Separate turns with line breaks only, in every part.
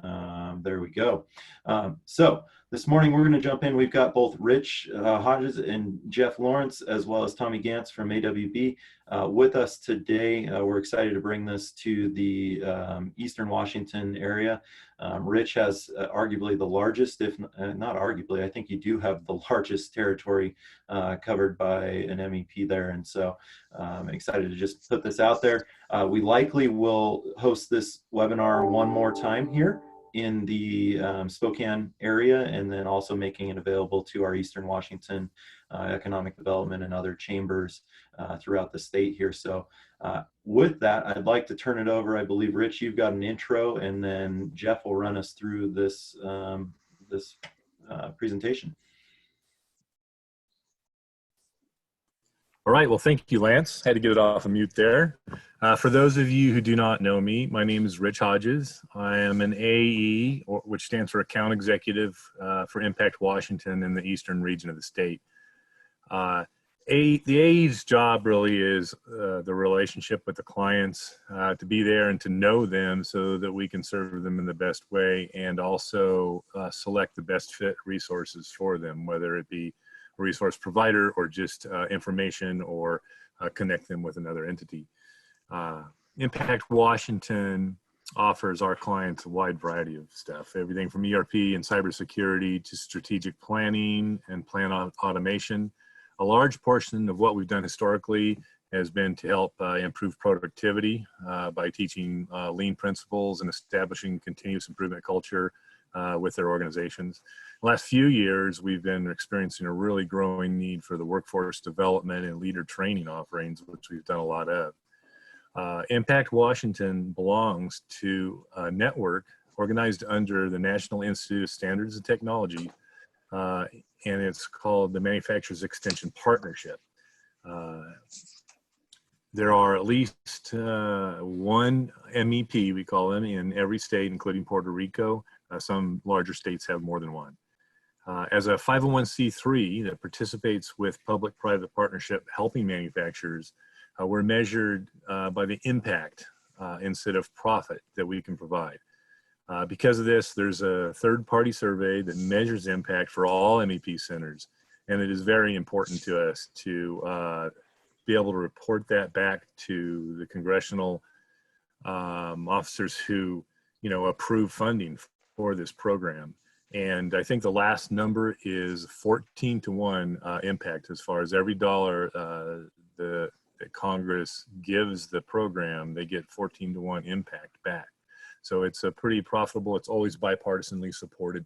There we go. So this morning we're going to jump in. We've got both Rich Hodges and Jeff Lowrance, as well as Tommy Gantz from AWB with us today. We're excited to bring this to the Eastern Washington area. Rich has arguably the largest, if not arguably, I think you do have the largest territory covered by an MEP there. And so I'm excited to just put this out there. We likely will host this webinar one more time here in the Spokane area, and then also making it available to our Eastern Washington economic development and other chambers throughout the state here. So with that, I'd like to turn it over. I believe, Rich, you've got an intro, and then Jeff will run us through this, presentation.
All right, well, thank you, Lance. Had to get it off of mute there. For those of you who do not know me, my name is Rich Hodges. I am an AE, which stands for Account Executive for Impact Washington in the eastern region of the state. The AE's job really is the relationship with the clients, to be there and to know them so that we can serve them in the best way, and also select the best fit resources for them, whether it be a resource provider or just information, or connect them with another entity. Impact Washington offers our clients a wide variety of stuff, everything from ERP and cybersecurity to strategic planning and plan automation. A large portion of what we've done historically has been to help improve productivity by teaching lean principles and establishing continuous improvement culture with their organizations. The last few years, we've been experiencing a really growing need for the workforce development and leader training offerings, which we've done a lot of. Impact Washington belongs to a network organized under the National Institute of Standards and Technology, and it's called the Manufacturers Extension Partnership. There are at least one MEP, we call them, in every state, including Puerto Rico. Some larger states have more than one. As a 501c3 that participates with public-private partnership helping manufacturers, we're measured by the impact instead of profit that we can provide. Because of this, there's a third-party survey that measures impact for all MEP centers, and it is very important to us to be able to report that back to the congressional officers who, approve funding for this program. And I think the last number is 14-to-1 impact, as far as every dollar that Congress gives the program, they get 14-to-1 impact back. So it's a pretty profitable, it's always bipartisanly supported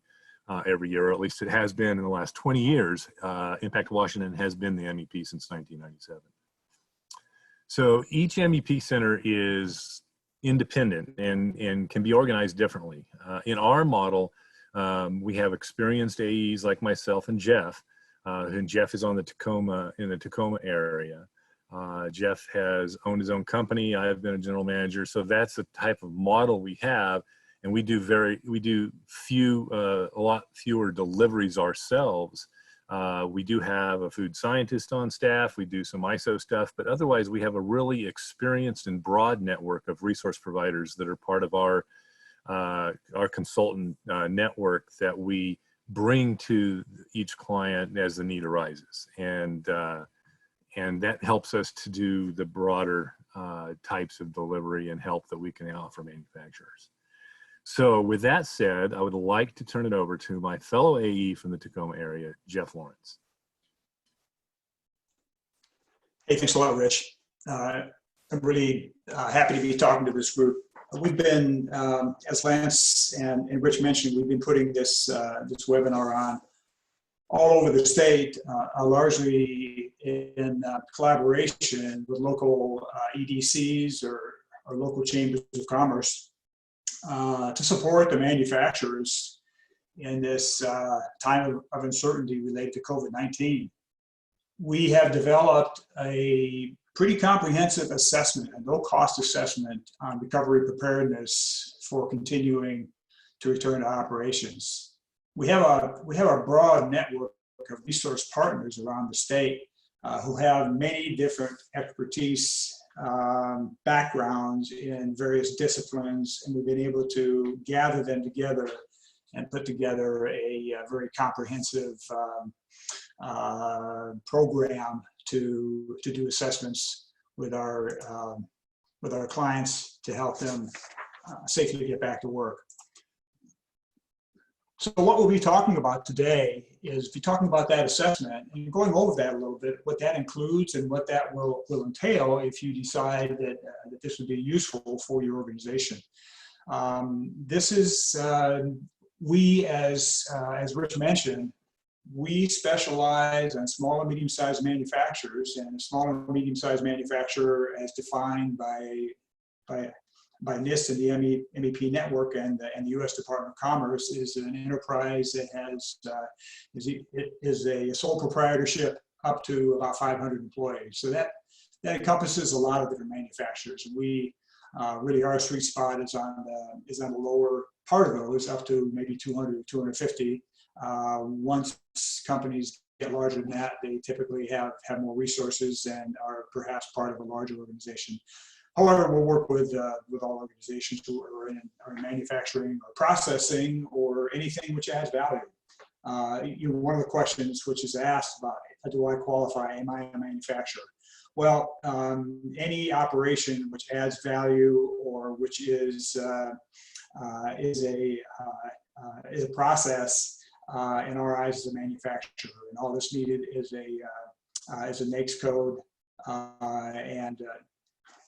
every year, or at least it has been in the last 20 years. Impact Washington has been the MEP since 1997. So each MEP center is independent and can be organized differently. In our model, we have experienced AEs like myself and Jeff is on the Tacoma area. Jeff has owned his own company. I have been a general manager. So that's the type of model we have. And we do a lot fewer deliveries ourselves. We do have a food scientist on staff. We do some ISO stuff, but otherwise we have a really experienced and broad network of resource providers that are part of our consultant network that we bring to each client as the need arises. And that helps us to do the broader types of delivery and help that we can offer manufacturers. So with that said, I would like to turn it over to my fellow AE from the Tacoma area, Jeff Lowrance.
Hey, thanks a lot, Rich. I'm really happy to be talking to this group. We've been, as Lance and Rich mentioned, we've been putting this webinar on all over the state, largely in collaboration with local EDCs or local chambers of commerce to support the manufacturers in this time of uncertainty related to COVID-19. We have developed a pretty comprehensive assessment, a no-cost assessment on recovery preparedness for continuing to return to operations. We have a broad network of resource partners around the state who have many different expertise backgrounds in various disciplines, and we've been able to gather them together and put together a very comprehensive program to do assessments with our clients to help them safely get back to work. So what we'll be talking about today is be talking about that assessment and going over that a little bit, what that includes and what that will entail if you decide that, that this would be useful for your organization. This is, we as Rich mentioned, we specialize in small and medium-sized manufacturers, and a small and medium-sized manufacturer as defined by NIST and the MEP network and the U.S. Department of Commerce is an enterprise that has is a sole proprietorship up to about 500 employees. So that encompasses a lot of different manufacturers. And we really, our sweet spot is on the lower part of those, up to maybe 200 or 250. Once companies get larger than that, they typically have more resources and are perhaps part of a larger organization. However, we'll work with all organizations who are in manufacturing or processing or anything which adds value. One of the questions which is asked about, do I qualify? Am I a manufacturer? Well, any operation which adds value or which is a process in our eyes as a manufacturer, and all that's needed is a NAICS code,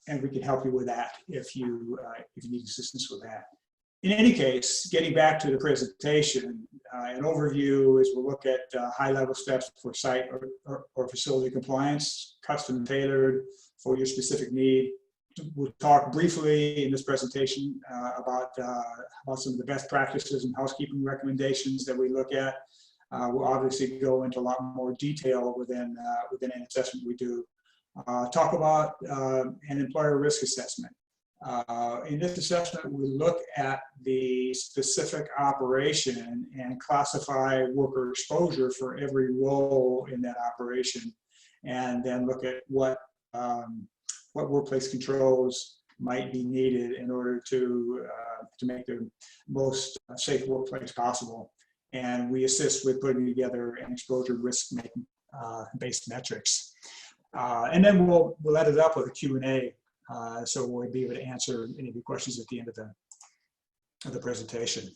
and we can help you with that if you need assistance with that. In any case, getting back to the presentation, an overview is we'll look at high-level steps for site or facility compliance, custom tailored for your specific need. We'll talk briefly in this presentation about some of the best practices and housekeeping recommendations that we look at. We'll obviously go into a lot more detail within an assessment we do. Talk about an employer risk assessment. In this assessment, we look at the specific operation and classify worker exposure for every role in that operation, and then look at what workplace controls might be needed in order to make the most safe workplace possible. And we assist with putting together an exposure risk based metrics. And then we'll let it up with a Q&A, so we'll be able to answer any of the questions at the end of the presentation.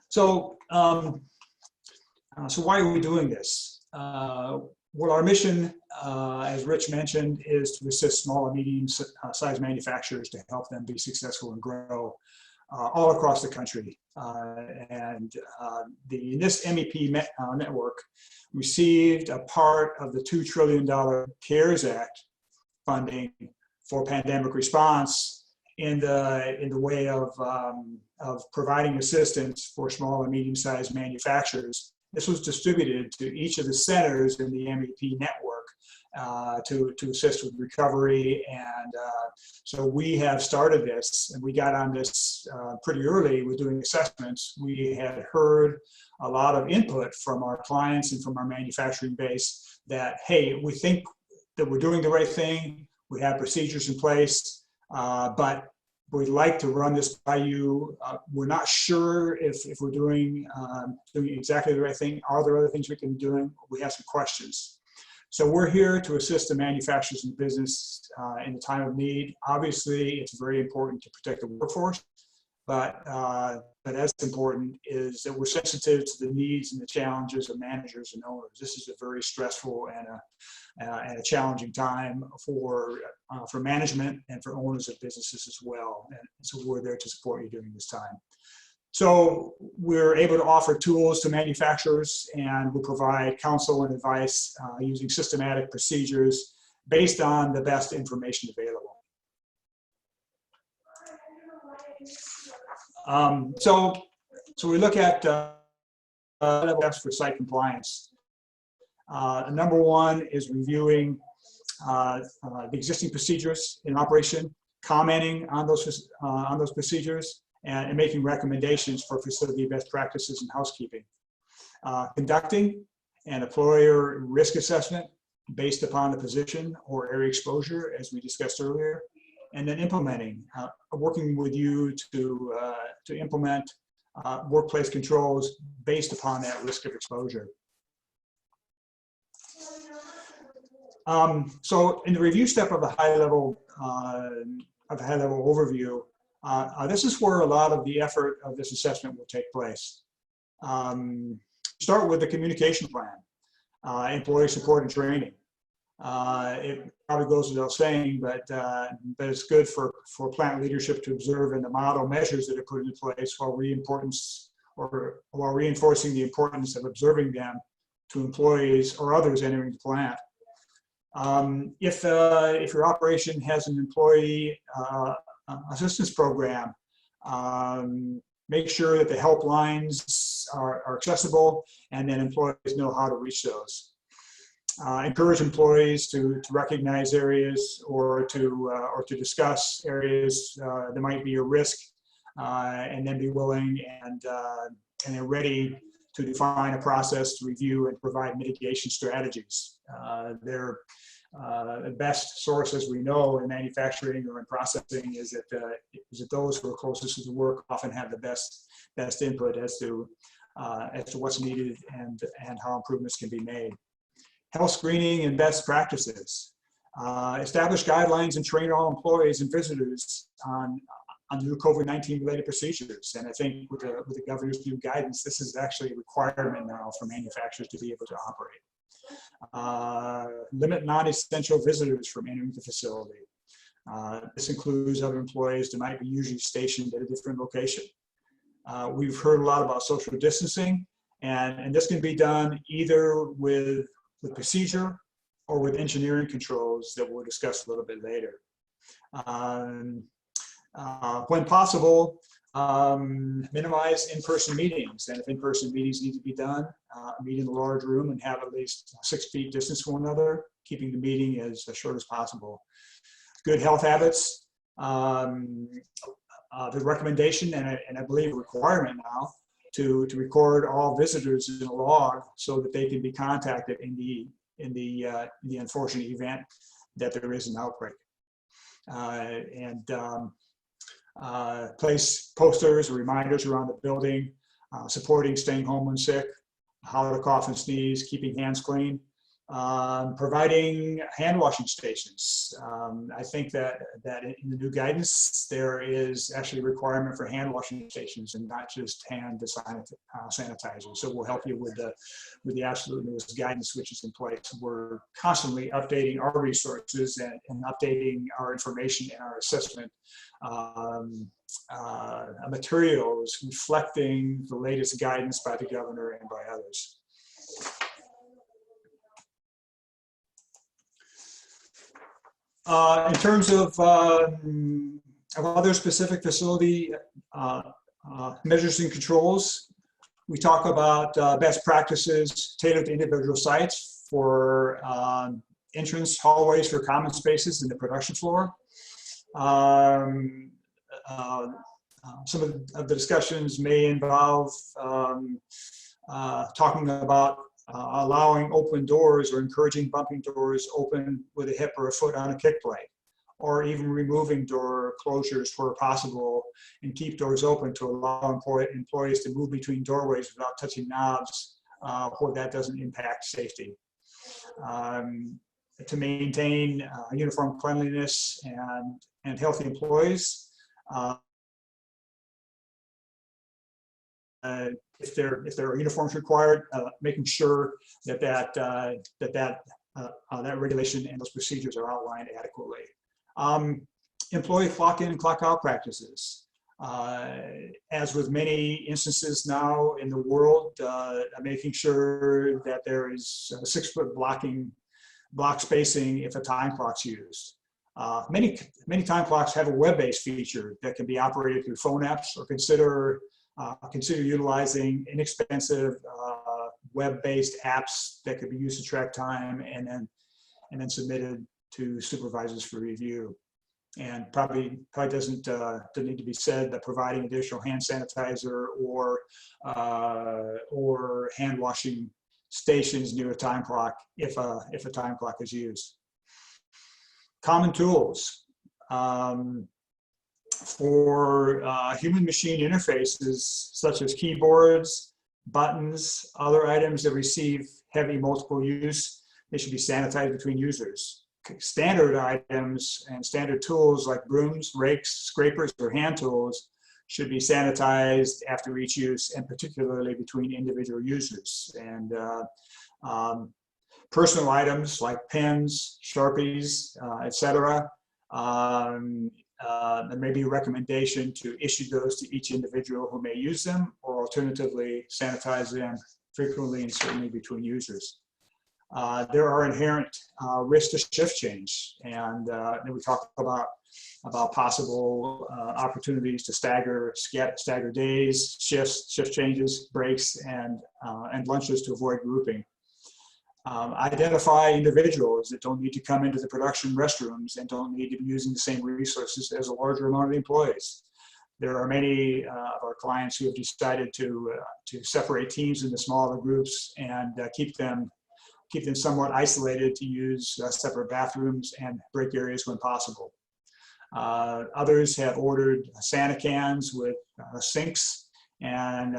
So, so why are we doing this? Well, our mission, as Rich mentioned, is to assist small and medium-sized manufacturers to help them be successful and grow all across the country. And the NIST MEP network received a part of the $2 trillion CARES Act funding for pandemic response in the way of providing assistance for small and medium-sized manufacturers. This was distributed to each of the centers in the MEP network to assist with recovery. And so we have started this, and we got on this pretty early with doing assessments. We had heard a lot of input from our clients and from our manufacturing base that, hey, we think that we're doing the right thing. We have procedures in place, but we'd like to run this by you. We're not sure if we're doing exactly the right thing. Are there other things we can be doing? We have some questions. So we're here to assist the manufacturers and business in the time of need. Obviously, it's very important to protect the workforce, but as important is that we're sensitive to the needs and the challenges of managers and owners. This is a very stressful and a challenging time for management and for owners of businesses as well. And so we're there to support you during this time. So we're able to offer tools to manufacturers, and we'll provide counsel and advice using systematic procedures based on the best information available. So we look at steps for site compliance. Number one is reviewing the existing procedures in operation, commenting on those procedures, and making recommendations for facility best practices and housekeeping. Conducting an employer risk assessment, based upon the position or area exposure, as we discussed earlier, and then implementing, working with you to implement workplace controls based upon that risk of exposure. So in the review step of the high-level overview, this is where a lot of the effort of this assessment will take place. Start with the communication plan, employee support and training. It probably goes without saying, but it's good for plant leadership to observe and to model measures that are put into place while reinforcing the importance of observing them to employees or others entering the plant. If your operation has an employee assistance program, make sure that the helplines are accessible and that employees know how to reach those. Encourage employees to recognize areas or to discuss areas that might be a risk, and then be willing and they're ready to define a process to review and provide mitigation strategies. They're the best source, as we know, in manufacturing or in processing, is that those who are closest to the work often have the best input as to what's needed and how improvements can be made. Health screening and best practices. Establish guidelines and train all employees and visitors on new COVID-19 related procedures. And I think with the governor's new guidance, this is actually a requirement now for manufacturers to be able to operate. Limit non-essential visitors from entering the facility. This includes other employees that might be usually stationed at a different location. We've heard a lot about social distancing, and this can be done either with procedure or with engineering controls that we'll discuss a little bit later. When possible, minimize in-person meetings, and if in-person meetings need to be done, meet in a large room and have at least 6 feet distance from one another, keeping the meeting as short as possible. Good health habits. The recommendation, and I believe a requirement now, to record all visitors in a log so that they can be contacted in the unfortunate event that there is an outbreak. Place posters or reminders around the building, supporting staying home when sick, how to cough and sneeze, keeping hands clean, providing hand washing stations. I think that in the new guidance, there is actually a requirement for hand washing stations and not just hand sanitizer. So we'll help you with the absolute newest guidance which is in place. We're constantly updating our resources and updating our information and our assessment materials reflecting the latest guidance by the governor and by others. In terms of other specific facility measures and controls, we talk about best practices tailored to individual sites for entrance hallways for common spaces in the production floor. Some of the discussions may involve talking about allowing open doors or encouraging bumping doors open with a hip or a foot on a kick plate, or even removing door closures where possible and keep doors open to allow employees to move between doorways without touching knobs where that doesn't impact safety. To maintain uniform cleanliness and healthy employees. If there are uniforms required, making sure that regulation and those procedures are outlined adequately. Employee clock in and clock out practices. As with many instances now in the world, making sure that there is 6 foot block spacing if a time clock's used. Many time clocks have a web-based feature that can be operated through phone apps, or consider utilizing inexpensive web-based apps that could be used to track time and then submitted to supervisors for review. And probably doesn't need to be said that providing additional hand sanitizer or hand washing stations near a time clock if a time clock is used. Common tools. For human-machine interfaces such as keyboards, buttons, other items that receive heavy multiple use, they should be sanitized between users. Standard items and standard tools like brooms, rakes, scrapers, or hand tools should be sanitized after each use, and particularly between individual users. And personal items like pens, Sharpies, etc. There may be a recommendation to issue those to each individual who may use them, or alternatively sanitize them frequently and certainly between users. There are inherent risks to shift change, and then we talked about possible opportunities to stagger days, shift changes, breaks, and lunches to avoid grouping. Identify individuals that don't need to come into the production restrooms and don't need to be using the same resources as a larger amount of employees. There are many of our clients who have decided to separate teams into smaller groups and keep them somewhat isolated to use separate bathrooms and break areas when possible. Others have ordered Santa cans with sinks, and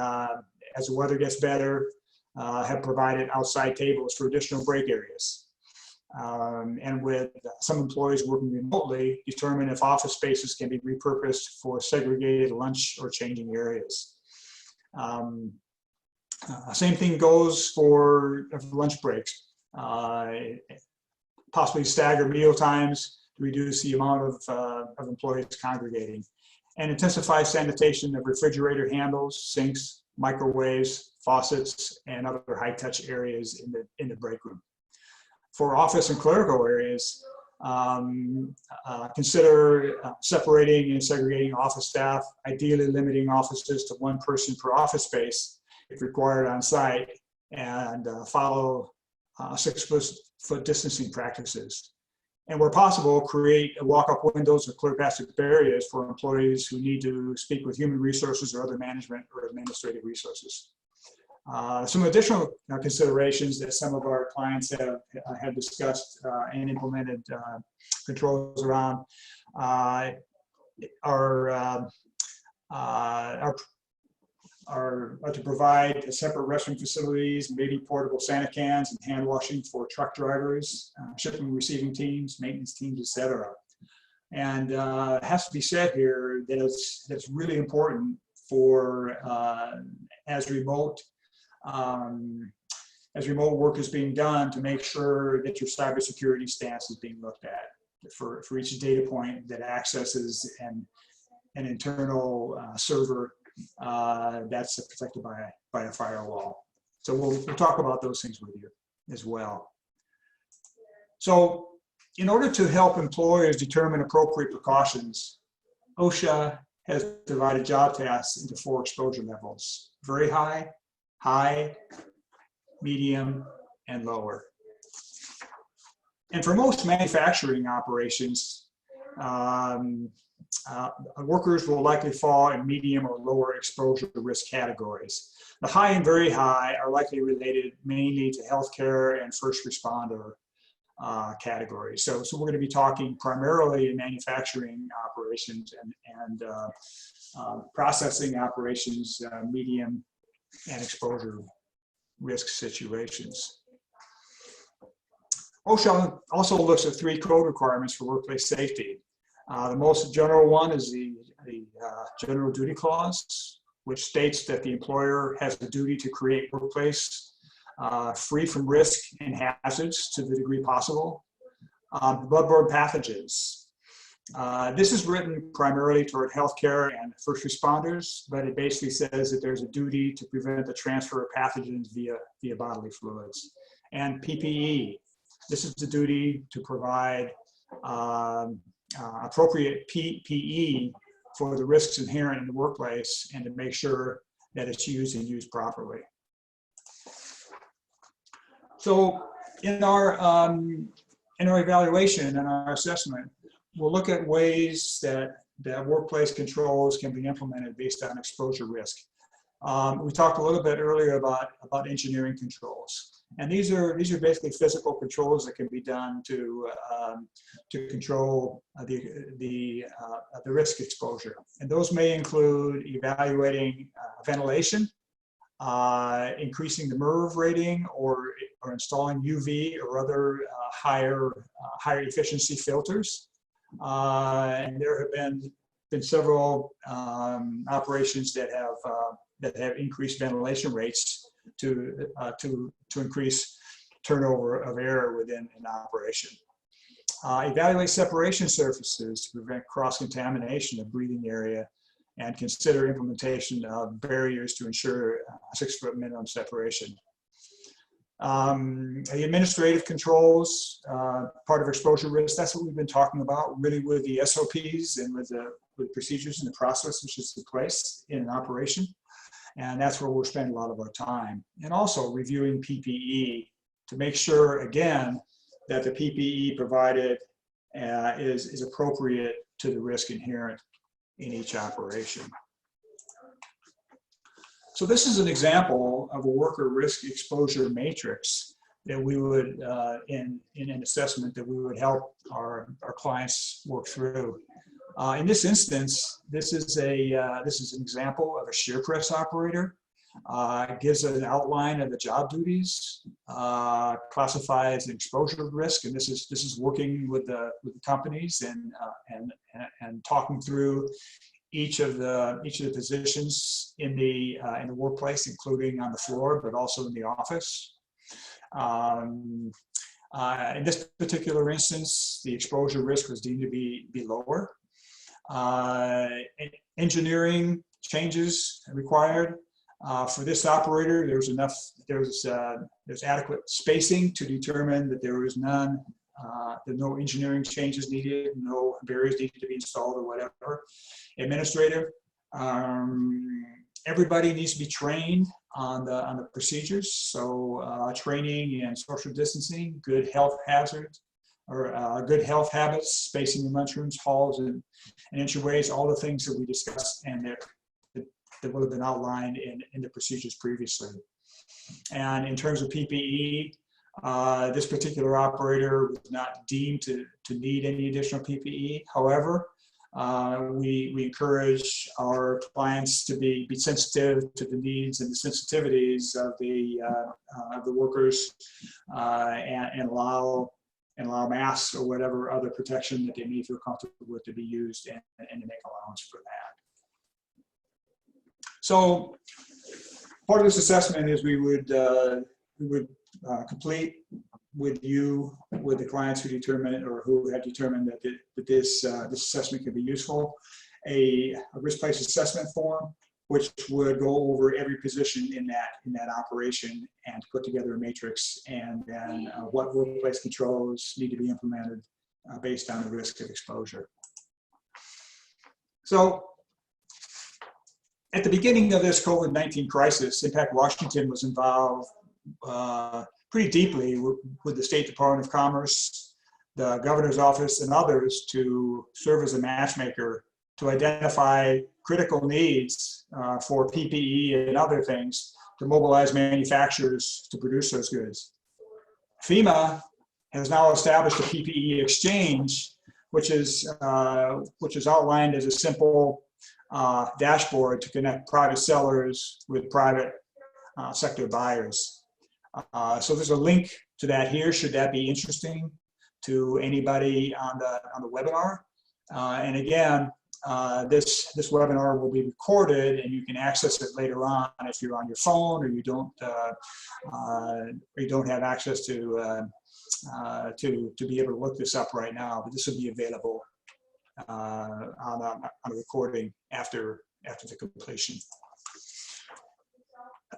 as the weather gets better, have provided outside tables for additional break areas. And with some employees working remotely, determine if office spaces can be repurposed for segregated lunch or changing areas. Same thing goes for lunch breaks. Possibly stagger meal times to reduce the amount of employees congregating. And intensify sanitation of refrigerator handles, sinks, microwaves, faucets, and other high-touch areas in the break room. For office and clerical areas, consider separating and segregating office staff, ideally limiting offices to one person per office space if required on site, and follow 6-foot distancing practices. And where possible, create walk-up windows or clear passage barriers for employees who need to speak with human resources or other management or administrative resources. Some additional considerations that some of our clients have discussed and implemented controls around are to provide separate restroom facilities, maybe portable Santa cans and hand washing for truck drivers, shipping and receiving teams, maintenance teams, etc. And it has to be said here that it's really important for as remote work is being done, to make sure that your cybersecurity stance is being looked at for each data point that accesses an internal server that's protected by a firewall. So we'll talk about those things with you as well. So in order to help employers determine appropriate precautions, OSHA has divided job tasks into 4 exposure levels: very high, high, medium, and lower. And for most manufacturing operations, workers will likely fall in medium or lower exposure risk categories. The high and very high are likely related mainly to healthcare and first responder categories. So we're going to be talking primarily in manufacturing operations and processing operations, medium and exposure risk situations. OSHA also looks at 3 code requirements for workplace safety. The most general one is the General Duty Clause, which states that the employer has the duty to create a workplace free from risk and hazards to the degree possible. Bloodborne pathogens. This is written primarily toward healthcare and first responders, but it basically says that there's a duty to prevent the transfer of pathogens via bodily fluids. And PPE. This is the duty to provide appropriate PPE for the risks inherent in the workplace and to make sure that it's used and used properly. So in our evaluation and our assessment, we'll look at ways that workplace controls can be implemented based on exposure risk. We talked a little bit earlier about engineering controls. And these are basically physical controls that can be done to control the risk exposure. And those may include evaluating ventilation, increasing the MERV rating, or installing UV or other higher efficiency filters. And there have been several operations that have increased ventilation rates to increase turnover of air within an operation. Evaluate separation surfaces to prevent cross-contamination of breathing area, and consider implementation of barriers to ensure 6-foot minimum separation. The administrative controls, part of exposure risk, that's what we've been talking about, really with the SOPs and with procedures and the process which is in place in an operation. And that's where we'll spend a lot of our time. And also reviewing PPE to make sure, again, that the PPE provided is appropriate to the risk inherent in each operation. So this is an example of a worker risk exposure matrix that we would, in an assessment that we would help our clients work through. In this instance, this is an example of a shear press operator. It gives an outline of the job duties, classifies the exposure risk, and this is working with the companies and talking through each of the positions in the workplace, including on the floor, but also in the office. In this particular instance, the exposure risk was deemed to be lower. Engineering changes required. For this operator, there's adequate spacing to determine that there was no engineering changes needed, no barriers needed to be installed or whatever. Administrative, everybody needs to be trained on the procedures. So training and social distancing, good health hazards, or good health habits, spacing in lunchrooms, halls, and entryways, all the things that we discussed and that would have been outlined in the procedures previously. And in terms of PPE, this particular operator was not deemed to need any additional PPE. However, we encourage our clients to be sensitive to the needs and the sensitivities of the workers, and allow masks or whatever other protection that they may feel comfortable with to be used, and to make allowance for that. So part of this assessment is we would complete with the clients who determine or who have determined that this assessment can be useful, a risk-based assessment form, which would go over every position in that operation and put together a matrix, and then what workplace controls need to be implemented based on the risk of exposure. So at the beginning of this COVID-19 crisis, Impact Washington was involved pretty deeply with the State Department of Commerce, the Governor's Office, and others to serve as a matchmaker to identify critical needs for PPE and other things to mobilize manufacturers to produce those goods. FEMA has now established a PPE exchange, which is outlined as a simple dashboard to connect private sellers with private sector buyers. So there's a link to that here, should that be interesting to anybody on the webinar. And again, this webinar will be recorded, and you can access it later on if you're on your phone, or you don't have access to be able to look this up right now. But this will be available on a recording after the completion.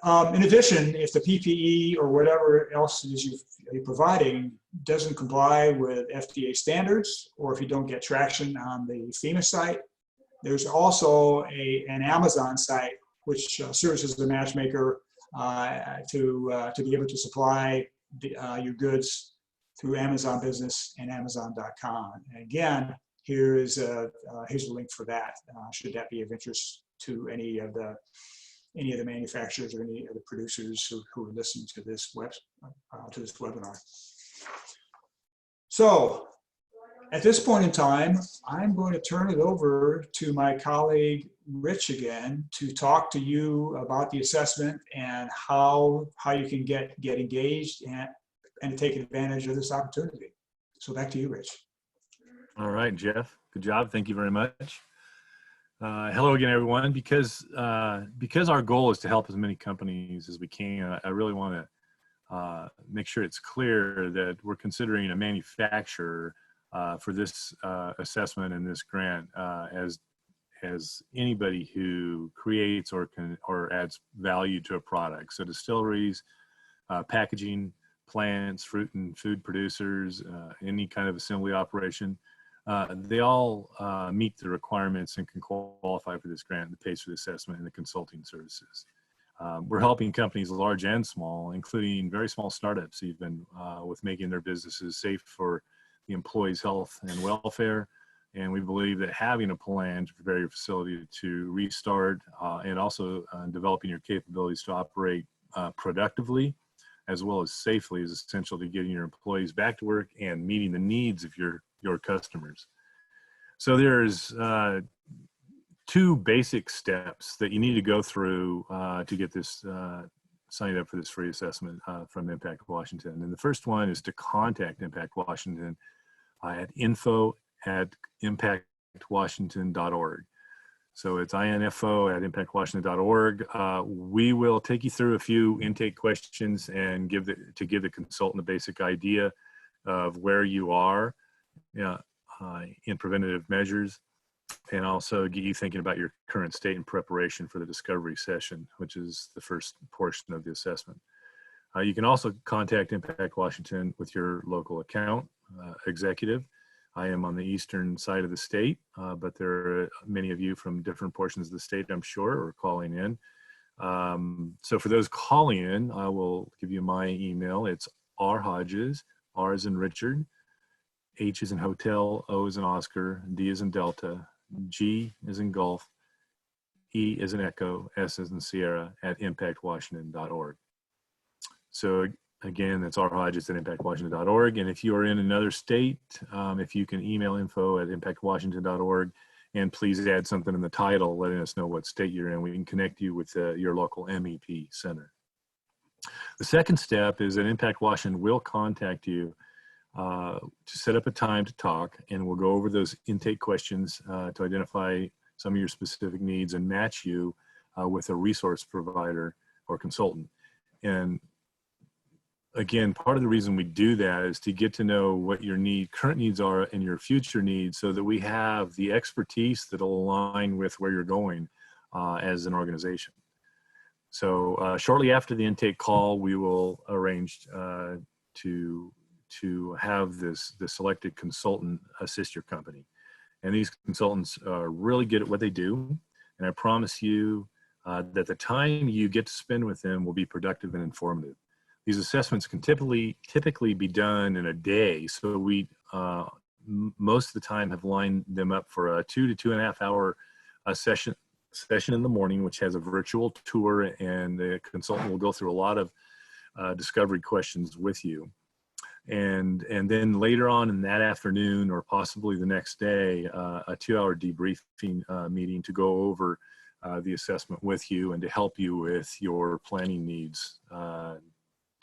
In addition, if the PPE or whatever else it is you're providing doesn't comply with FDA standards, or if you don't get traction on the FEMA site, there's also an Amazon site which serves as a matchmaker to be able to supply your goods through Amazon Business and Amazon.com. And again, here's a link for that, should that be of interest to any of the any of the manufacturers or any of the producers who are listening to this webinar. So at this point in time, I'm going to turn it over to my colleague, Rich, again, to talk to you about the assessment and how you can get engaged and take advantage of this opportunity. So back to you, Rich.
All right, Jeff, good job. Thank you very much. Hello again, everyone. Because our goal is to help as many companies as we can, I really want to make sure it's clear that we're considering a manufacturer for this assessment and this grant as anybody who creates or adds value to a product. So distilleries, packaging plants, fruit and food producers, any kind of assembly operation, they all meet the requirements and can qualify for this grant that pays for the assessment and the consulting services. We're helping companies large and small, including very small startups even, with making their businesses safe for the employees' health and welfare. And we believe that having a plan to prepare your facility to restart and also developing your capabilities to operate productively as well as safely is essential to getting your employees back to work and meeting the needs of your customers. So there's two basic steps that you need to go through to get this signed up for this free assessment from Impact Washington. And the first one is to contact Impact Washington at info@impactwashington.org. So it's info@impactwashington.org. We will take you through a few intake questions and give the consultant a basic idea of where you are in preventative measures, and also get you thinking about your current state in preparation for the discovery session, which is the first portion of the assessment. You can also contact Impact Washington with your local account executive. I am on the eastern side of the state, but there are many of you from different portions of the state, I'm sure, are calling in. So for those calling in, I will give you my email. It's rhodges, R as in Richard, H as in hotel, O as in Oscar, D as in Delta, G as in golf, E as in echo, S as in Sierra @impactwashington.org. So again, that's rhodges@impactwashington.org. And if you are in another state, if you can email info@impactwashington.org, and please add something in the title letting us know what state you're in, we can connect you with your local MEP center. The second step is that Impact Washington will contact you to set up a time to talk, and we'll go over those intake questions to identify some of your specific needs and match you with a resource provider or consultant. And again, part of the reason we do that is to get to know what your current needs are and your future needs, so that we have the expertise that'll align with where you're going as an organization. So shortly after the intake call, we will arrange to have the selected consultant assist your company. And these consultants are really good at what they do. And I promise you that the time you get to spend with them will be productive and informative. These assessments can typically be done in a day. So we, most of the time, have lined them up for a 2 to 2.5 hour session in the morning, which has a virtual tour, and the consultant will go through a lot of discovery questions with you. And then later on in that afternoon, or possibly the next day, a 2-hour debriefing meeting to go over the assessment with you and to help you with your planning needs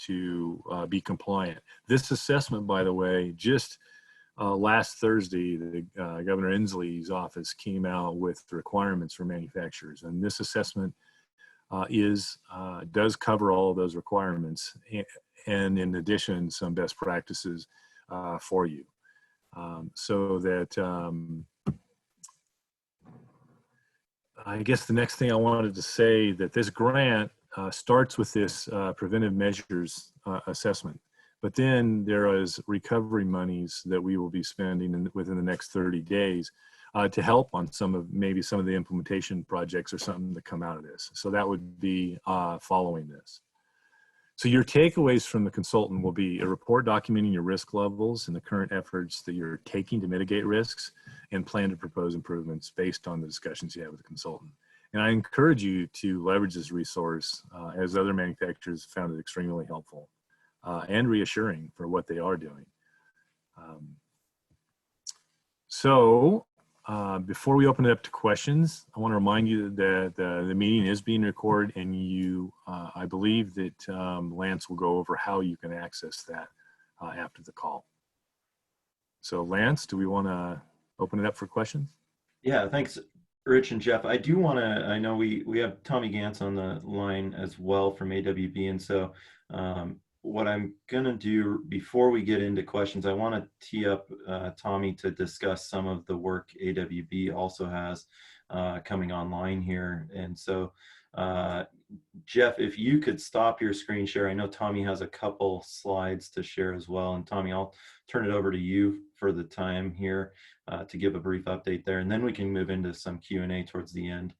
to be compliant. This assessment, by the way, just last Thursday, Governor Inslee's office came out with the requirements for manufacturers, and this assessment does cover all of those requirements, and in addition, some best practices for you, so that I guess the next thing I wanted to say, that this grant starts with this preventive measures assessment, but then there is recovery monies that we will be spending within the next 30 days to help on maybe some of the implementation projects or something that come out of this. So that would be following this. So your takeaways from the consultant will be a report documenting your risk levels and the current efforts that you're taking to mitigate risks, and plan to propose improvements based on the discussions you have with the consultant. And I encourage you to leverage this resource as other manufacturers found it extremely helpful and reassuring for what they are doing. Before we open it up to questions, I want to remind you that the meeting is being recorded, and I believe that Lance will go over how you can access that after the call. So Lance, do we want to open it up for questions?
Yeah, thanks, Rich and Jeff. I do want to, I know we have Tommy Gantz on the line as well from AWB, and so what I'm going to do before we get into questions, I want to tee up Tommy to discuss some of the work AWB also has coming online here. And so, Jeff, if you could stop your screen share, I know Tommy has a couple slides to share as well. And Tommy, I'll turn it over to you for the time here to give a brief update there, and then we can move into some Q&A towards the end.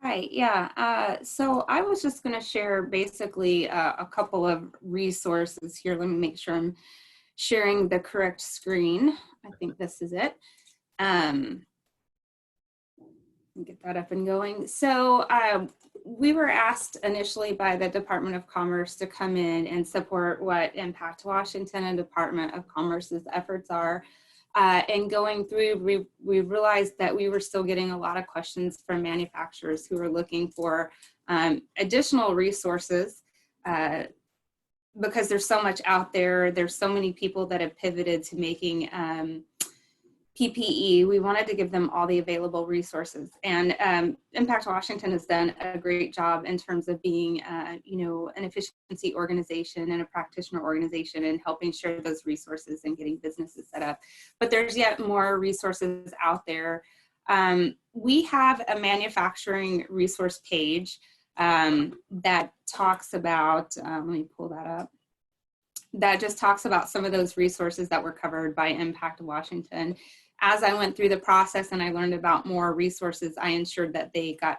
Hi, yeah. So I was just going to share basically a couple of resources here. Let me make sure I'm sharing the correct screen. I think this is it. Get that up and going. So we were asked initially by the Department of Commerce to come in and support what Impact Washington and Department of Commerce's efforts are. And going through, we realized that we were still getting a lot of questions from manufacturers who were looking for additional resources because there's so much out there. There's so many people that have pivoted to making PPE. We wanted to give them all the available resources. And Impact Washington has done a great job in terms of being, you know, an efficiency organization and a practitioner organization and helping share those resources and getting businesses set up. But there's yet more resources out there. We have a manufacturing resource page that talks about, let me pull that up, that just talks about some of those resources that were covered by Impact Washington. As I went through the process and I learned about more resources, I ensured that they got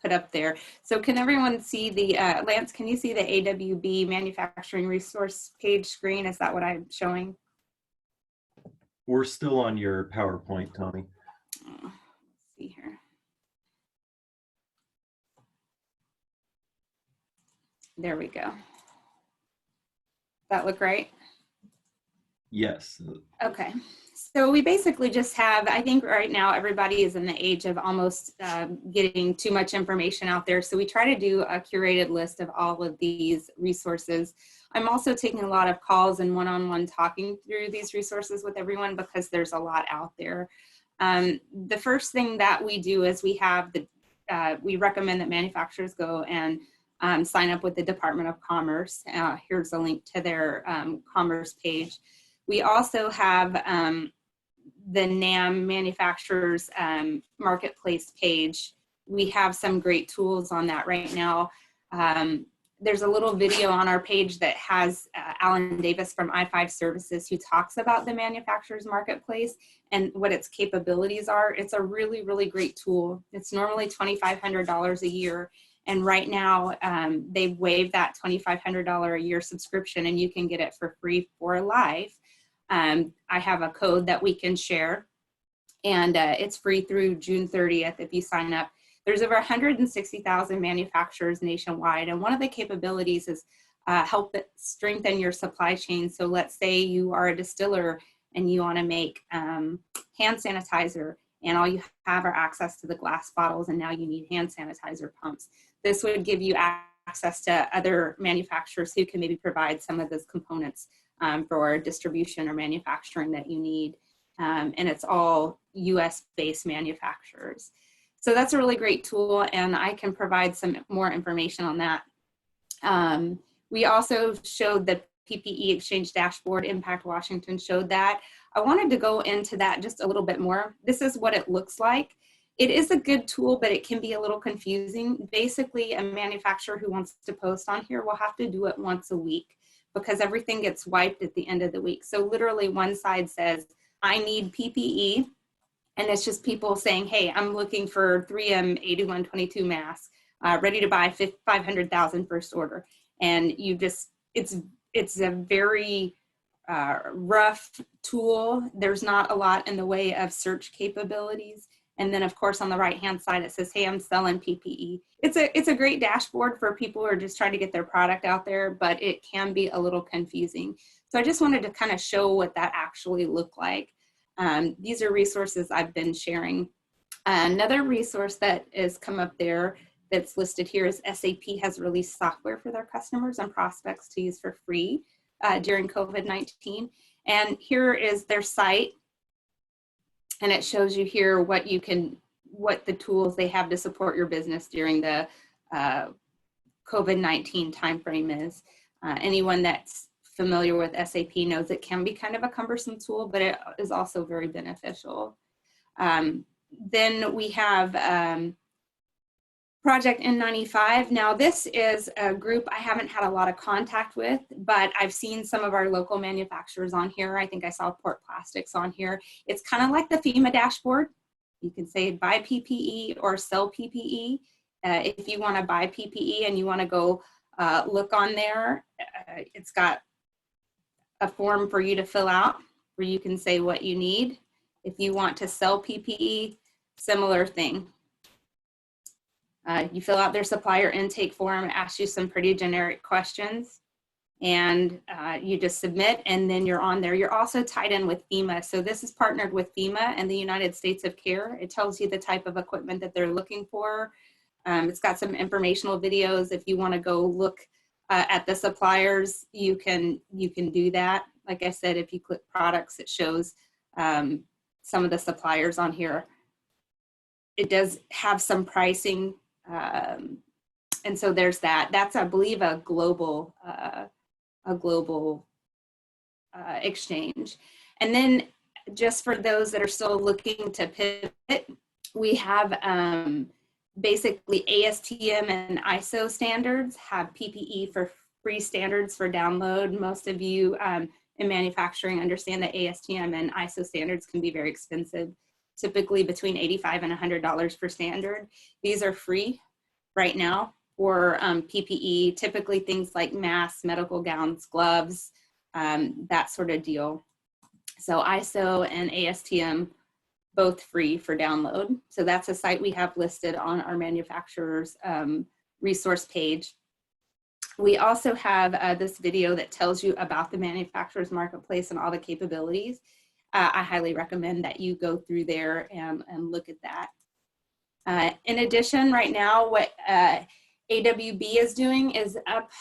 put up there. So can everyone see the, Lance, can you see the AWB manufacturing resource page screen? Is that what I'm showing?
We're still on your PowerPoint, Tommy.
Let's see here. There we go. That look right?
Yes.
Okay. So we basically just have, I think right now everybody is in the age of almost getting too much information out there. So we try to do a curated list of all of these resources. I'm also taking a lot of calls and one-on-one talking through these resources with everyone because there's a lot out there. The first thing that we do is we have the, we recommend that manufacturers go and sign up with the Department of Commerce. Here's a link to their commerce page. We also have the NAM manufacturers marketplace page. We have some great tools on that right now. There's a little video on our page that has Alan Davis from I5 Services who talks about the manufacturers marketplace and what its capabilities are. It's a really, really great tool. It's normally $2,500 a year. And right now, they've waived that $2,500 a year subscription and you can get it for free for life. I have a code that we can share and it's free through June 30th if you sign up. There's over 160,000 manufacturers nationwide. And one of the capabilities is help strengthen your supply chain. So let's say you are a distiller and you wanna make hand sanitizer and all you have are access to the glass bottles and now you need hand sanitizer pumps. This would give you access to other manufacturers who can maybe provide some of those components for distribution or manufacturing that you need. And it's all US-based manufacturers. So that's a really great tool and I can provide some more information on that. We also showed the PPE Exchange Dashboard, Impact Washington showed that. I wanted to go into that just a little bit more. This is what it looks like. It is a good tool, but it can be a little confusing. Basically, a manufacturer who wants to post on here will have to do it once a week because everything gets wiped at the end of the week. So literally one side says, I need PPE. And it's just people saying, hey, I'm looking for 3M 8122 masks, ready to buy 500,000 first order. And you just, it's a very rough tool. There's not a lot in the way of search capabilities. And then of course on the right hand side it says, hey, I'm selling PPE. It's a great dashboard for people who are just trying to get their product out there, but it can be a little confusing. So I just wanted to kind of show what that actually looked like. These are resources I've been sharing. Another resource that has come up there that's listed here is SAP has released software for their customers and prospects to use for free during COVID-19. And here is their site. And it shows you here what the tools they have to support your business during the COVID-19 timeframe is. Anyone that's familiar with SAP knows it can be kind of a cumbersome tool, but it is also very beneficial. Then we have Project N95. Now this is a group I haven't had a lot of contact with, but I've seen some of our local manufacturers on here. I think I saw Port Plastics on here. It's kind of like the FEMA dashboard. You can say buy PPE or sell PPE. If you want to buy PPE and you want to go look on there, it's got a form for you to fill out where you can say what you need. If you want to sell PPE, similar thing. You fill out their supplier intake form, asks you some pretty generic questions, and you just submit, and then you're on there. You're also tied in with FEMA. So this is partnered with FEMA and the United States of Care. It tells you the type of equipment that they're looking for. It's got some informational videos. If you want to go look at the suppliers, you can do that. Like I said, if you click products, it shows some of the suppliers on here. It does have some pricing. And so there's that. That's, I believe, a global exchange. And then just for those that are still looking to pivot, we have basically ASTM and ISO standards have PPE for free standards for download. Most of you in manufacturing understand that ASTM and ISO standards can be very expensive, typically between $85 and $100 per standard. These are free right now for PPE, typically things like masks, medical gowns, gloves, that sort of deal. So ISO and ASTM, both free for download. So that's a site we have listed on our manufacturer's resource page. We also have this video that tells you about the manufacturer's marketplace and all the capabilities. I highly recommend that you go through there and look at that. In addition, right now, what AWB is doing is up,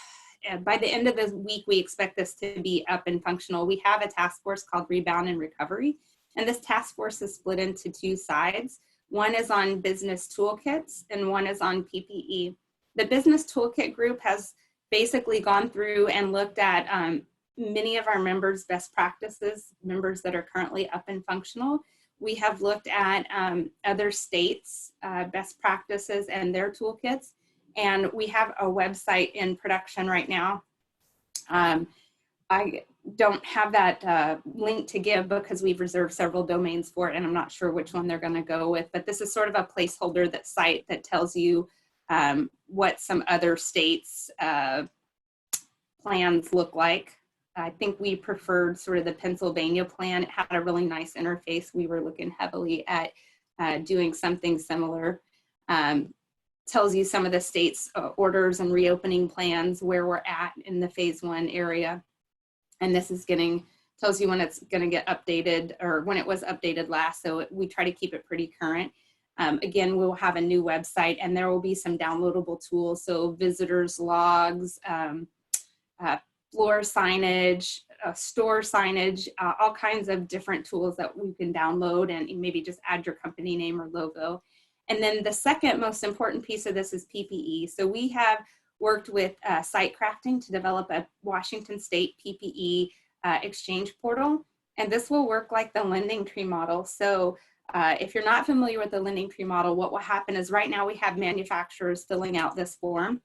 by the end of the week, we expect this to be up and functional. We have a task force called Rebound and Recovery, and this task force is split into two sides. One is on business toolkits and one is on PPE. The business toolkit group has basically gone through and looked at many of our members' best practices, members that are currently up and functional. We have looked at other states' best practices and their toolkits, and we have a website in production right now. I don't have that link to give because we've reserved several domains for it, and I'm not sure which one they're going to go with, but this is sort of a placeholder site that tells you what some other states' plans look like. I think we preferred sort of the Pennsylvania plan. It had a really nice interface. We were looking heavily at doing something similar. Tells you some of the states' orders and reopening plans, where we're at in the phase 1 area. And this is tells you when it's gonna get updated or when it was updated last. So we try to keep it pretty current. Again, we'll have a new website and there will be some downloadable tools. So visitors logs, floor signage, store signage, all kinds of different tools that we can download and maybe just add your company name or logo. And then the second most important piece of this is PPE. So we have worked with Site Crafting to develop a Washington State PPE Exchange Portal. And this will work like the lending tree model. So if you're not familiar with the lending tree model, what will happen is right now we have manufacturers filling out this form.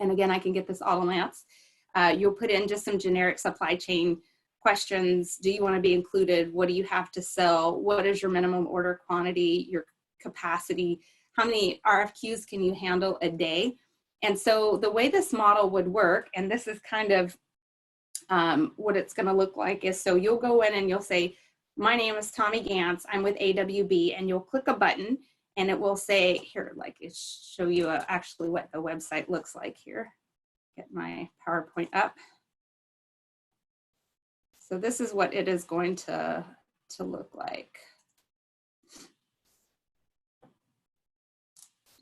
And again, I can get this all Lowrance. You'll put in just some generic supply chain questions. Do you want to be included? What do you have to sell? What is your minimum order quantity, your capacity? How many RFQs can you handle a day? And so the way this model would work, and this is kind of what it's going to look like is, so you'll go in and you'll say, my name is Tommy Gantz, I'm with AWB, and you'll click a button and it will say here, like it show you actually what the website looks like here. Get my PowerPoint up. So this is what it is going to look like.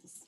Just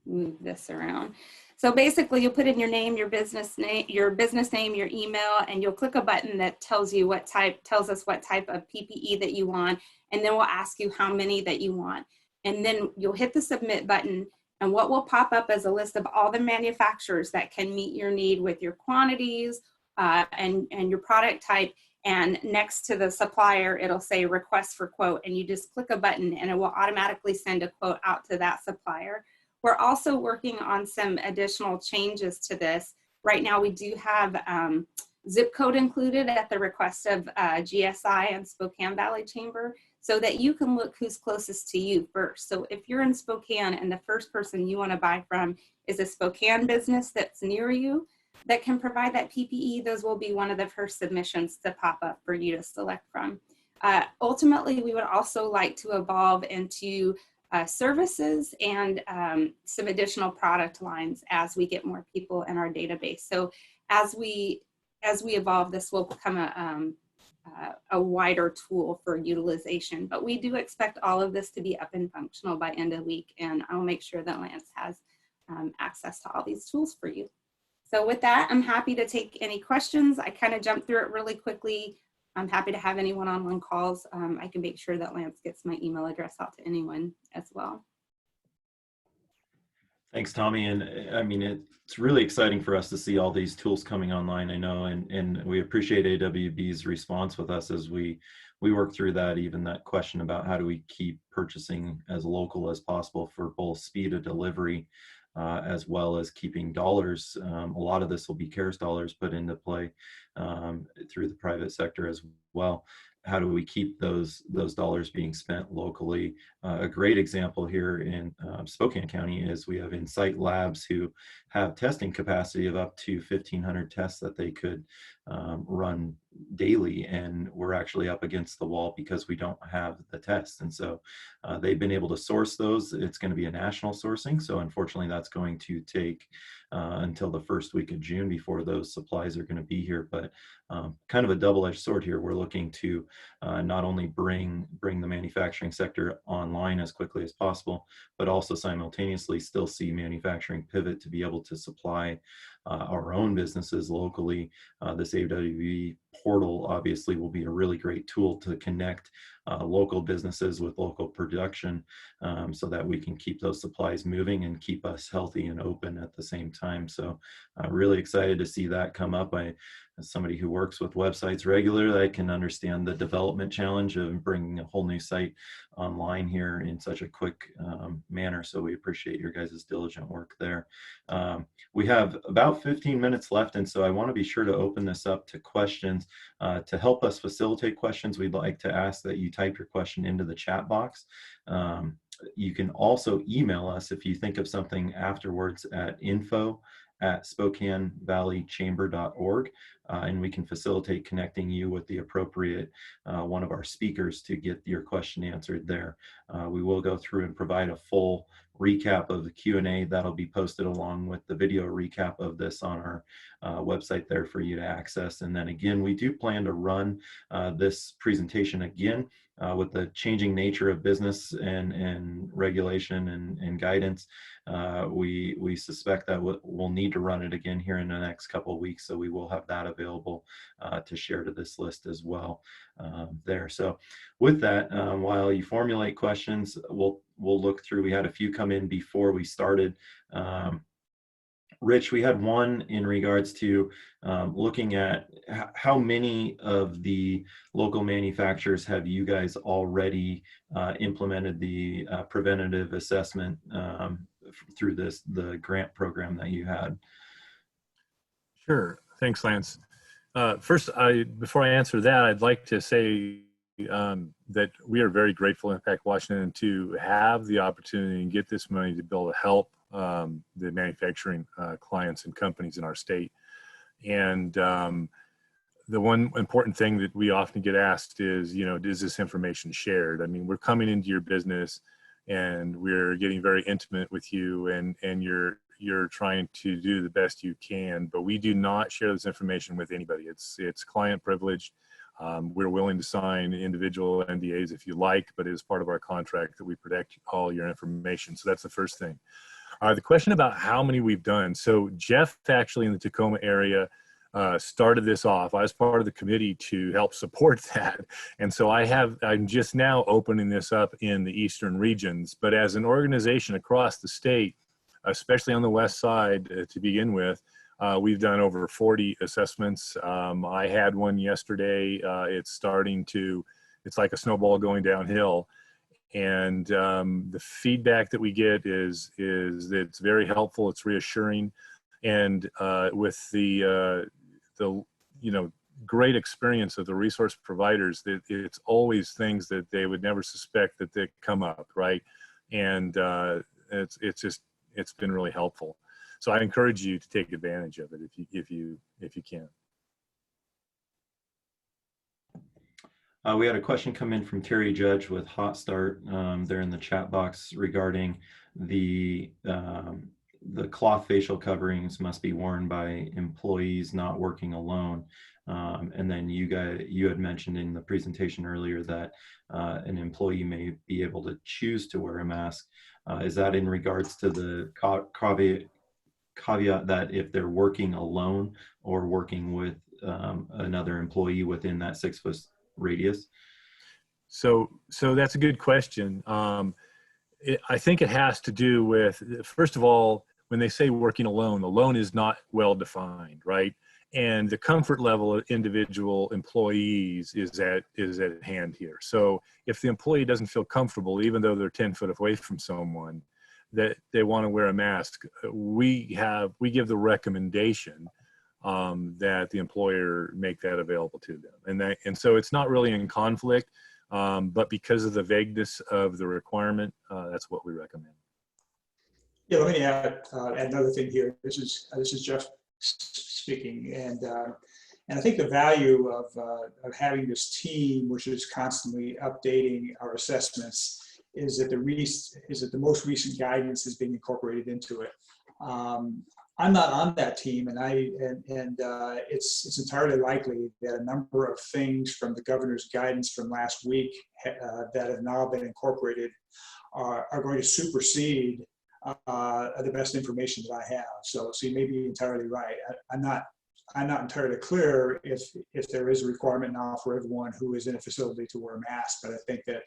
move this around. So basically you put in your name, your business name, your email, and you'll click a button that tells you tells us what type of PPE that you want. And then we'll ask you how many that you want. And then you'll hit the submit button, and what will pop up is a list of all the manufacturers that can meet your need with your quantities and your product type. And next to the supplier, it'll say request for quote, and you just click a button and it will automatically send a quote out to that supplier. We're also working on some additional changes to this. Right now, we do have zip code included at the request of GSI and Spokane Valley Chamber, so that you can look who's closest to you first. So if you're in Spokane and the first person you want to buy from is a Spokane business that's near you that can provide that PPE, those will be one of the first submissions to pop up for you to select from. Ultimately, we would also like to evolve into services and some additional product lines as we get more people in our database. So as we evolve, this will become a wider tool for utilization. But we do expect all of this to be up and functional by end of week, and I'll make sure that Lance has access to all these tools for you. So with that, I'm happy to take any questions. I kind of jumped through it really quickly. I'm happy to have any one-on-one calls. I can make sure that Lance gets my email address out to anyone as well.
Thanks, Tommy. And I mean, it's really exciting for us to see all these tools coming online, I know, and we appreciate AWB's response with us as we work through that, even that question about how do we keep purchasing as local as possible for both speed of delivery as well as keeping dollars. A lot of this will be CARES dollars put into play through the private sector as well. How do we keep those dollars being spent locally? A great example here in Spokane County is we have Insight Labs who have testing capacity of up to 1,500 tests that they could run daily, and we're actually up against the wall because we don't have the tests. And so they've been able to source those. It's going to be a national sourcing, so unfortunately that's going to take until the first week of June before those supplies are going to be here. But kind of a double-edged sword here. We're looking to not only bring the manufacturing sector online as quickly as possible, but also simultaneously still see manufacturing pivot to be able to supply our own businesses locally. This AWB portal obviously will be a really great tool to connect local businesses with local production so that we can keep those supplies moving and keep us healthy and open at the same time. So really excited to see that come up. As somebody who works with websites regularly, I can understand the development challenge of bringing a whole new site online here in such a quick manner. So we appreciate your guys' diligent work there. We have about 15 minutes left, and so I want to be sure to open this up to questions. To help us facilitate questions, we'd like to ask that you type your question into the chat box. You can also email us if you think of something afterwards at info@SpokaneValleyChamber.org, and we can facilitate connecting you with the appropriate one of our speakers to get your question answered there. We will go through and provide a full recap of the Q&A that'll be posted along with the video recap of this on our website there for you to access. And then again, we do plan to run this presentation again with the changing nature of business and regulation and guidance. We suspect that we'll need to run it again here in the next couple of weeks, so we will have that available to share to this list as well there. So with that, while you formulate questions, we'll look through. We had a few come in before we started. Rich, we had one in regards to looking at how many of the local manufacturers have you guys already implemented the preventative assessment through the grant program that you had?
Sure. Thanks, Lance. First, before I answer that, I'd like to say that we are very grateful in Impact Washington to have the opportunity and get this money to be able to help the manufacturing clients and companies in our state. And the one important thing that we often get asked is, is this information shared? I mean, we're coming into your business and we're getting very intimate with you, and you're trying to do the best you can, but we do not share this information with anybody. It's client privileged. We're willing to sign individual NDAs if you like, but it is part of our contract that we protect all your information. So that's the first thing. The question about how many we've done. So Jeff actually in the Tacoma area started this off. I was part of the committee to help support that. And so I'm just now opening this up in the eastern regions, but as an organization across the state, especially on the west side to begin with, we've done over 40 assessments. I had one yesterday. It's like a snowball going downhill. And the feedback that we get is that it's very helpful. It's reassuring. And with the great experience of the resource providers, that it's always things that they would never suspect that they come up, right? And it's been really helpful. So I encourage you to take advantage of it if you can.
We had a question come in from Terry Judge with Hot Start. They're in the chat box regarding the cloth facial coverings must be worn by employees not working alone. And then you had mentioned in the presentation earlier that an employee may be able to choose to wear a mask. Is that in regards to the caveat that if they're working alone or working with another employee within that 6-foot radius?
So that's a good question. I think it has to do with, first of all, when they say working alone is not well defined, right? And the comfort level of individual employees is at hand here. So if the employee doesn't feel comfortable, even though they're 10 foot away from someone, that they want to wear a mask, we give the recommendation that the employer make that available to them. And so it's not really in conflict, but because of the vagueness of the requirement, that's what we recommend.
Yeah, let me add another thing here. This is Jeff speaking, and I think the value of having this team, which is constantly updating our assessments, is that the most recent guidance is being incorporated into it. I'm not on that team, and it's entirely likely that a number of things from the governor's guidance from last week that have now been incorporated are going to supersede the best information that I have. So you may be entirely right. I'm not entirely clear if there is a requirement now for everyone who is in a facility to wear a mask, but I think that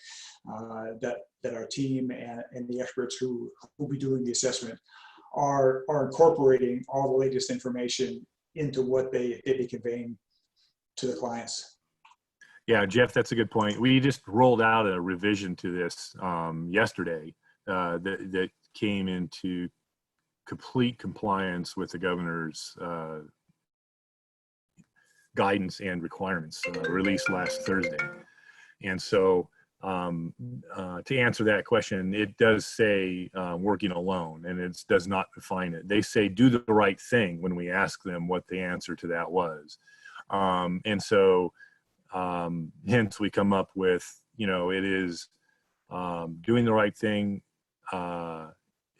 that our team and the experts who will be doing the assessment are incorporating all the latest information into what they be conveying to the clients.
Yeah, Jeff, that's a good point. We just rolled out a revision to this yesterday that came into complete compliance with the governor's guidance and requirements released last Thursday. And so to answer that question, it does say working alone, and it does not define it. They say do the right thing when we ask them what the answer to that was. And so hence we come up with, it is doing the right thing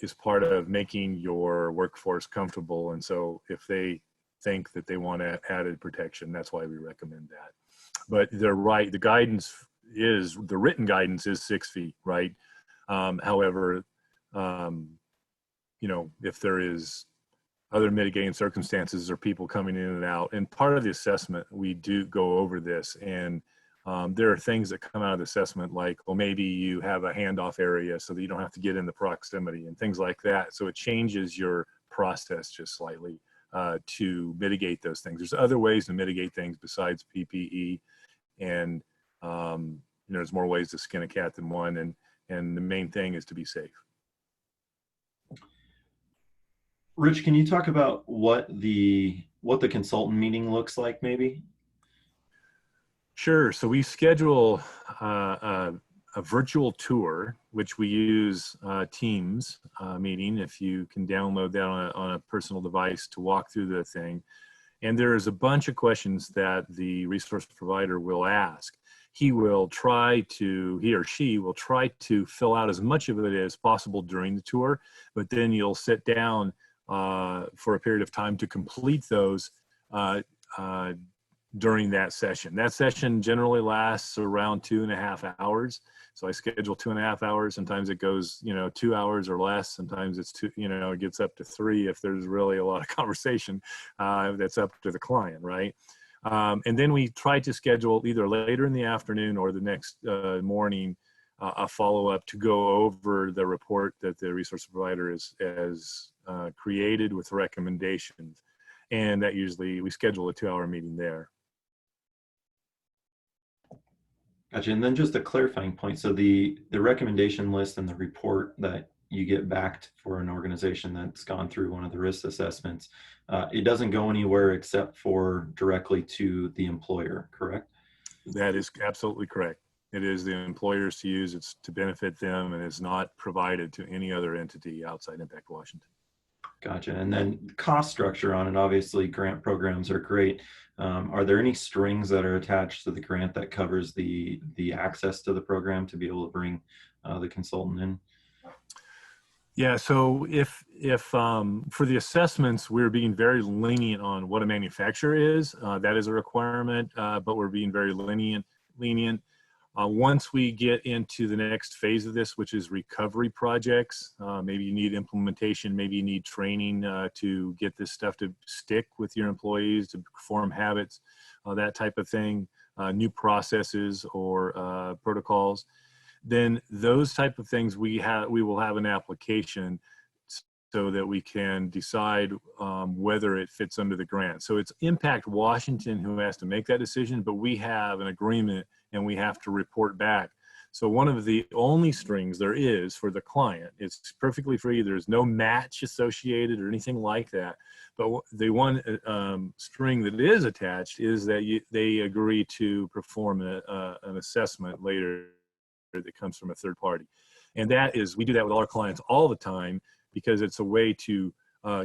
is part of making your workforce comfortable. And so if they think that they want added protection, that's why we recommend that. But they're right. The written guidance is 6 feet, right? However, if there is other mitigating circumstances or people coming in and out, and part of the assessment, we do go over this, and there are things that come out of the assessment like, well, maybe you have a handoff area so that you don't have to get in the proximity and things like that. So it changes your process just slightly to mitigate those things. There's other ways to mitigate things besides PPE, and there's more ways to skin a cat than one, and the main thing is to be safe.
Rich, can you talk about what the consultant meeting looks like, maybe?
Sure. So we schedule a virtual tour, which we use Teams meeting. If you can download that on a personal device to walk through the thing. And there is a bunch of questions that the resource provider will ask. He or she will try to fill out as much of it as possible during the tour, but then you'll sit down for a period of time to complete those during that session. That session generally lasts around 2.5 hours. So I schedule 2.5 hours. Sometimes it goes, 2 hours or less. Sometimes it's it gets up to 3 if there's really a lot of conversation. That's up to the client, right? And then we try to schedule either later in the afternoon or the next morning a follow-up to go over the report that the resource provider has created with recommendations. And that usually we schedule a 2-hour meeting there.
Gotcha. And then just a clarifying point. So the recommendation list and the report that you get back for an organization that's gone through one of the risk assessments, it doesn't go anywhere except for directly to the employer, correct?
That is absolutely correct. It is the employers to use. It's to benefit them, and it's not provided to any other entity outside Impact Washington.
Gotcha. And then cost structure on it, obviously grant programs are great. Are there any strings that are attached to the grant that covers the access to the program to be able to bring the consultant in?
Yeah, so if for the assessments, we're being very lenient on what a manufacturer is. That is a requirement, but we're being very lenient. Once we get into the next phase of this, which is recovery projects, maybe you need implementation, maybe you need training to get this stuff to stick with your employees, to form habits, that type of thing, new processes or protocols. Then those type of things we will have an application so that we can decide whether it fits under the grant. So it's Impact Washington who has to make that decision, but we have an agreement and we have to report back. So one of the only strings there is for the client, it's perfectly free. There's no match associated or anything like that. But the one string that is attached is that they agree to perform an assessment later that comes from a third party. And that is, we do that with our clients all the time because it's a way to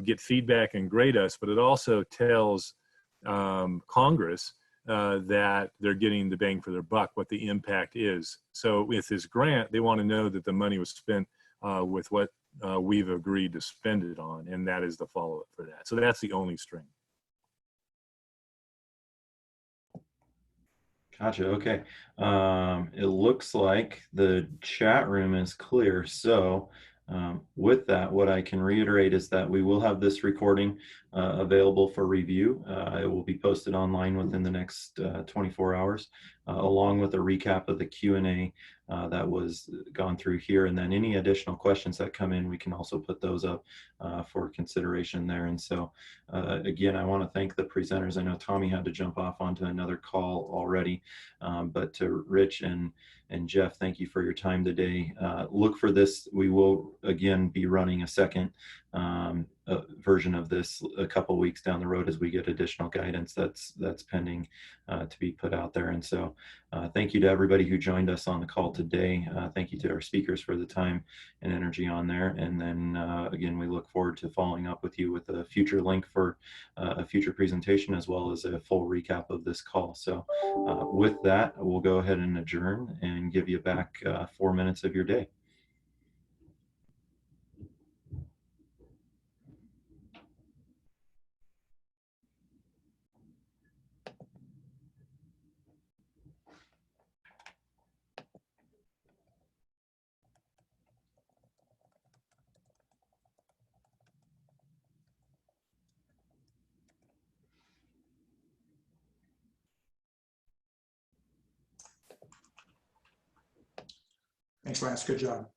get feedback and grade us, but it also tells Congress that they're getting the bang for their buck, what the impact is. So with this grant, they want to know that the money was spent with what we've agreed to spend it on, and that is the follow-up for that. So that's the only string.
Gotcha. Okay. It looks like the chat room is clear. So with that, what I can reiterate is that we will have this recording available for review. It will be posted online within the next 24 hours, along with a recap of the Q&A that was gone through here. And then any additional questions that come in, we can also put those up for consideration there. And so again, I want to thank the presenters. I know Tommy had to jump off onto another call already, but to Rich and Jeff, thank you for your time today. Look for this. We will again be running a second version of this a couple weeks down the road as we get additional guidance that's pending to be put out there. And so thank you to everybody who joined us on the call today. Thank you to our speakers for the time and energy on there. And then again, we look forward to following up with you with a future link for a future presentation, as well as a full recap of this call. So with that, we'll go ahead and adjourn and give you back 4 minutes of your day.
Thanks, Lance. Good job.